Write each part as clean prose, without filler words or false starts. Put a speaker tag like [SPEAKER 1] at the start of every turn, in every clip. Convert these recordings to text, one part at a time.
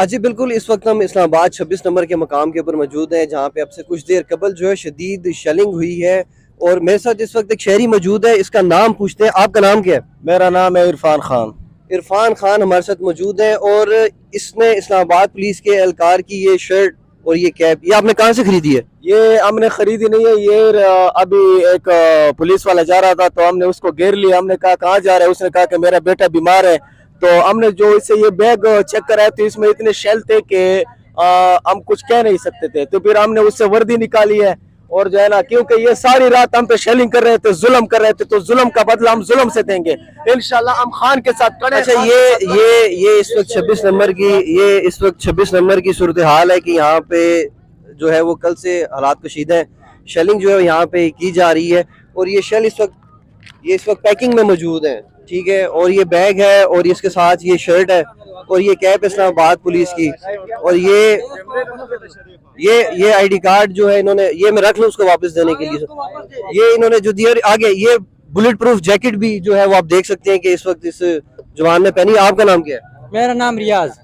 [SPEAKER 1] जी बिल्कुल, इस वक्त हम इस्लामाबाद 26 नंबर के मकाम के ऊपर मौजूद हैं, जहाँ पे अब से कुछ देर कबल जो है शदीद शेलिंग हुई है। और मेरे साथ इस वक्त एक शहरी मौजूद है, इसका नाम पूछते हैं। आपका नाम क्या है?
[SPEAKER 2] मेरा नाम है इरफान खान।
[SPEAKER 1] इरफान खान हमारे साथ मौजूद है, और इसने इस्लामाबाद पुलिस के एहलकार की ये शर्ट और ये कैप, ये आपने कहाँ से खरीदी है?
[SPEAKER 2] ये हमने खरीदी नहीं है, ये अभी एक पुलिस वाला जा रहा था तो हमने उसको घेर लिया। हमने कहा कहाँ जा रहा है, उसने कहा कि मेरा बेटा बीमार है। तो हमने जो इससे ये बैग चेक कराया तो इसमें इतने शेल थे कि हम कुछ कह नहीं सकते थे। तो फिर हमने उससे वर्दी निकाली है, और जो है ना, क्योंकि ये सारी रात हम पे शेलिंग कर रहे थे, जुल्म कर रहे थे, तो जुल्म का बदला हम जुल्म से देंगे इंशाल्लाह। हम खान के साथ खड़े।
[SPEAKER 1] अच्छा, ये इस वक्त 26 नंबर की, ये इस वक्त 26 नंबर की सूरत हाल है कि यहाँ पे जो है वो कल से हालात कशीदा है। शेलिंग जो है यहाँ पे की जा रही है, और ये इस वक्त पैकिंग में मौजूद है, ठीक है। और ये बैग है, और इसके साथ ये शर्ट है, और ये कैप इस्लामाबाद पुलिस की, और ये आईडी कार्ड जो है इन्होंने, ये मैं रख लूँ उसको वापस देने के लिए, ये इन्होंने जो दिया। आगे ये बुलेट प्रूफ जैकेट भी जो है वो आप देख सकते हैं कि इस वक्त इस जवान ने पहनी। आपका नाम क्या है?
[SPEAKER 3] मेरा नाम रियाज
[SPEAKER 1] है।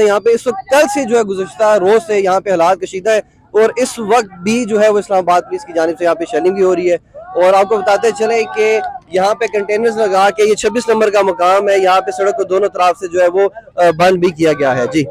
[SPEAKER 1] यहाँ पे इस वक्त कल से जो है गुज़श्ता रोज से यहाँ पे हालात कशीदा है, और इस वक्त भी जो है वो इस्लामाबाद पुलिस की जानिब से यहाँ पे शेलिंग भी हो रही है। और आपको बताते चले कि यहाँ पे कंटेनर्स लगा के, ये 26 नंबर का मकाम है, यहाँ पे सड़क को दोनों तरफ से जो है वो बंद भी किया गया है। जी।